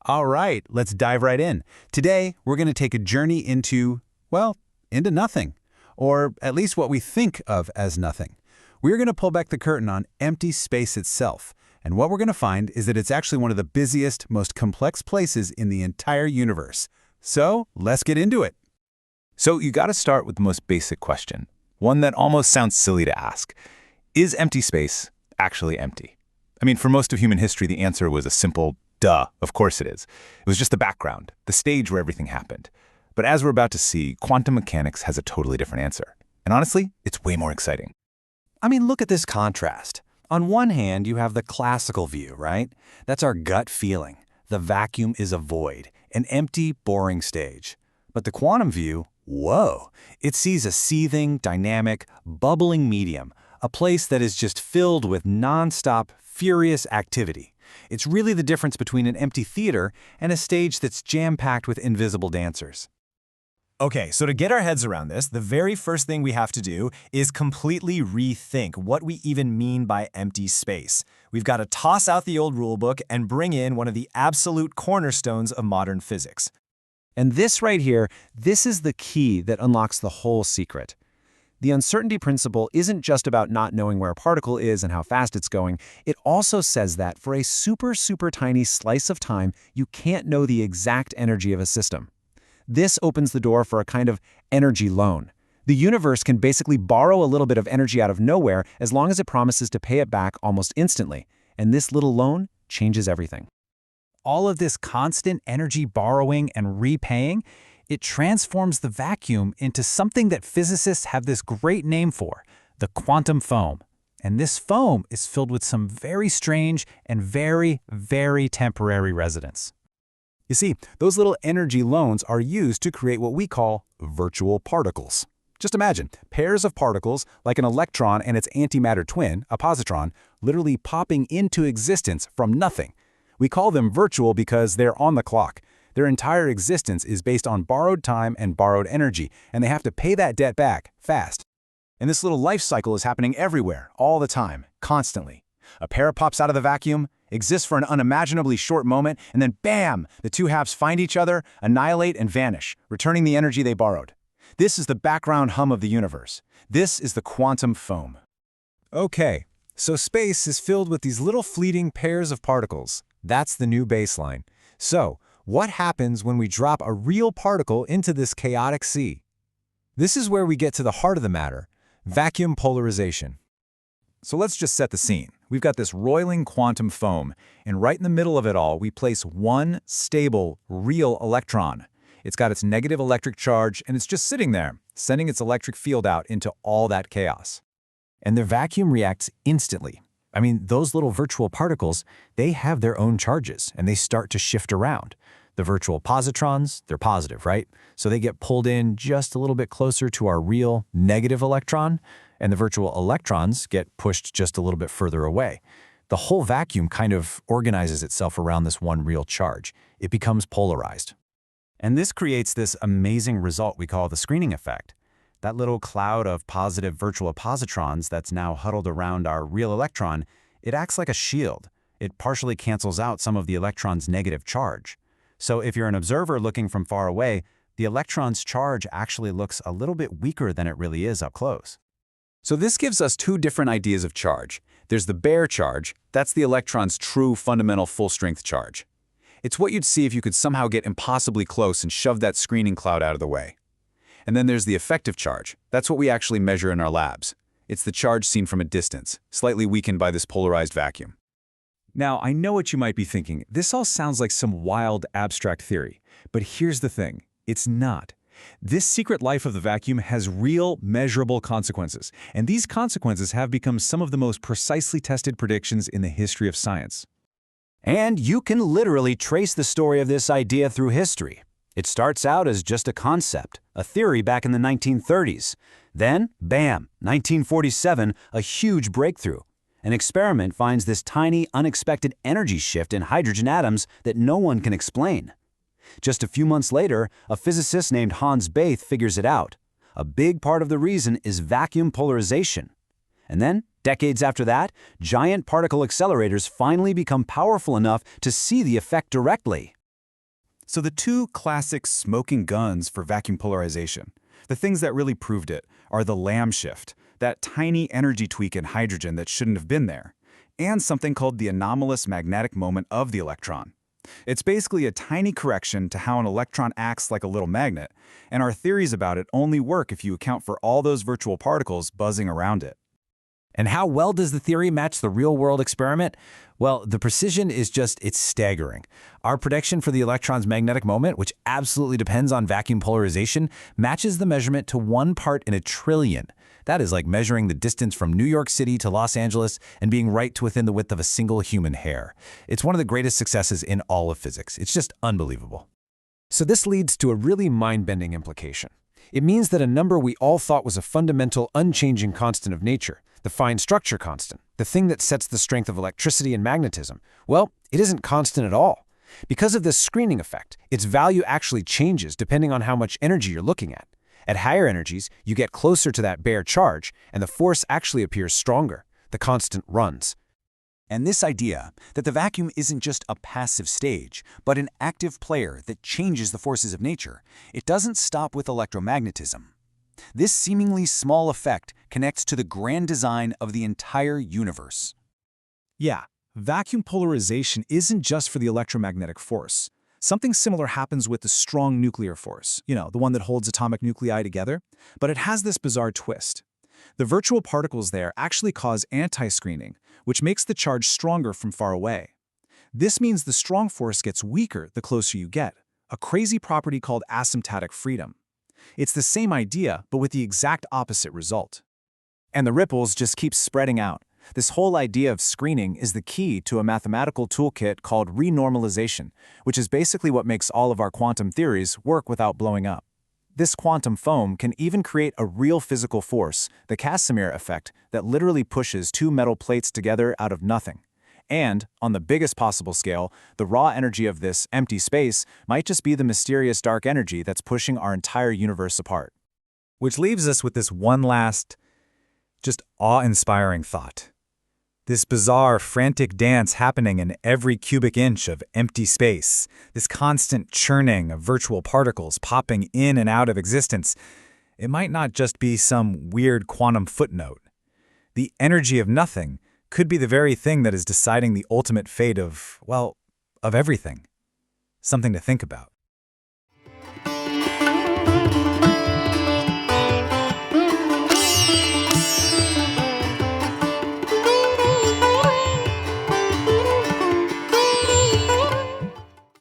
All right, let's dive right in. Today, we're going to take a journey into, well, into nothing, or at least what we think of as nothing. We're going to pull back the curtain on empty space itself, and what we're going to find is that it's actually one of the busiest, most complex places in the entire universe. So, let's get into it. So you got to start with the most basic question, one that almost sounds silly to ask. Is empty space actually empty? I mean, for most of human history, the answer was a simple duh, of course it is. It was just the background, the stage where everything happened. But as we're about to see, quantum mechanics has a totally different answer. And honestly, it's way more exciting. I mean, look at this contrast. On one hand, you have the classical view, right? That's our gut feeling. The vacuum is a void, an empty, boring stage. But the quantum view, whoa, it sees a seething, dynamic, bubbling medium, a place that is just filled with nonstop, furious activity. It's really the difference between an empty theater and a stage that's jam-packed with invisible dancers. Okay, so to get our heads around this, the very first thing we have to do is completely rethink what we even mean by empty space. We've got to toss out the old rulebook and bring in one of the absolute cornerstones of modern physics. And this right here, this is the key that unlocks the whole secret. The uncertainty principle isn't just about not knowing where a particle is and how fast it's going. It also says that for a super, super tiny slice of time, you can't know the exact energy of a system. This opens the door for a kind of energy loan. The universe can basically borrow a little bit of energy out of nowhere as long as it promises to pay it back almost instantly. And this little loan changes everything. All of this constant energy borrowing and repaying, it transforms the vacuum into something that physicists have this great name for, the quantum foam. And this foam is filled with some very strange and very, very temporary residents. You see, those little energy loans are used to create what we call virtual particles. Just imagine, pairs of particles, like an electron and its antimatter twin, a positron, literally popping into existence from nothing. We call them virtual because they're on the clock. Their entire existence is based on borrowed time and borrowed energy, and they have to pay that debt back fast. And this little life cycle is happening everywhere, all the time, constantly. A pair pops out of the vacuum, exists for an unimaginably short moment, and then bam! The two halves find each other, annihilate, and vanish, returning the energy they borrowed. This is the background hum of the universe. This is the quantum foam. Okay, so space is filled with these little fleeting pairs of particles. That's the new baseline. So, what happens when we drop a real particle into this chaotic sea? This is where we get to the heart of the matter, vacuum polarization. So let's just set the scene. We've got this roiling quantum foam, and right in the middle of it all, we place one stable, real electron. It's got its negative electric charge, and it's just sitting there, sending its electric field out into all that chaos. And the vacuum reacts instantly. I mean, those little virtual particles, they have their own charges, and they start to shift around. The virtual positrons, they're positive, right? So they get pulled in just a little bit closer to our real negative electron, and the virtual electrons get pushed just a little bit further away. The whole vacuum kind of organizes itself around this one real charge. It becomes polarized. And this creates this amazing result we call the screening effect. That little cloud of positive virtual positrons that's now huddled around our real electron, it acts like a shield. It partially cancels out some of the electron's negative charge. So if you're an observer looking from far away, the electron's charge actually looks a little bit weaker than it really is up close. So this gives us two different ideas of charge. There's the bare charge. That's the electron's true fundamental full-strength charge. It's what you'd see if you could somehow get impossibly close and shove that screening cloud out of the way. And then there's the effective charge. That's what we actually measure in our labs. It's the charge seen from a distance, slightly weakened by this polarized vacuum. Now, I know what you might be thinking. This all sounds like some wild, abstract theory. But here's the thing. It's not. This secret life of the vacuum has real, measurable consequences. And these consequences have become some of the most precisely tested predictions in the history of science. And you can literally trace the story of this idea through history. It starts out as just a concept, a theory back in the 1930s. Then, bam, 1947, a huge breakthrough. An experiment finds this tiny, unexpected energy shift in hydrogen atoms that no one can explain. Just a few months later, a physicist named Hans Bethe figures it out. A big part of the reason is vacuum polarization. And then, decades after that, giant particle accelerators finally become powerful enough to see the effect directly. So the two classic smoking guns for vacuum polarization, the things that really proved it, are the Lamb shift, that tiny energy tweak in hydrogen that shouldn't have been there, and something called the anomalous magnetic moment of the electron. It's basically a tiny correction to how an electron acts like a little magnet, and our theories about it only work if you account for all those virtual particles buzzing around it. And how well does the theory match the real-world experiment? Well, the precision is it's staggering. Our prediction for the electron's magnetic moment, which absolutely depends on vacuum polarization, matches the measurement to 1 part in a trillion. That is like measuring the distance from New York City to Los Angeles and being right to within the width of a single human hair. It's one of the greatest successes in all of physics. It's just unbelievable. So this leads to a really mind-bending implication. It means that a number we all thought was a fundamental, unchanging constant of nature, the fine structure constant, the thing that sets the strength of electricity and magnetism, well, it isn't constant at all. Because of this screening effect, its value actually changes depending on how much energy you're looking at. At higher energies, you get closer to that bare charge, and the force actually appears stronger. The constant runs. And this idea that the vacuum isn't just a passive stage, but an active player that changes the forces of nature, it doesn't stop with electromagnetism. This seemingly small effect connects to the grand design of the entire universe. Yeah, vacuum polarization isn't just for the electromagnetic force. Something similar happens with the strong nuclear force, the one that holds atomic nuclei together, but it has this bizarre twist. The virtual particles there actually cause anti-screening, which makes the charge stronger from far away. This means the strong force gets weaker the closer you get, a crazy property called asymptotic freedom. It's the same idea, but with the exact opposite result. And the ripples just keep spreading out. This whole idea of screening is the key to a mathematical toolkit called renormalization, which is basically what makes all of our quantum theories work without blowing up. This quantum foam can even create a real physical force, the Casimir effect, that literally pushes two metal plates together out of nothing. And, on the biggest possible scale, the raw energy of this empty space might just be the mysterious dark energy that's pushing our entire universe apart. Which leaves us with this one last, just awe-inspiring thought. This bizarre, frantic dance happening in every cubic inch of empty space, this constant churning of virtual particles popping in and out of existence, it might not just be some weird quantum footnote. The energy of nothing could be the very thing that is deciding the ultimate fate of everything. Something to think about.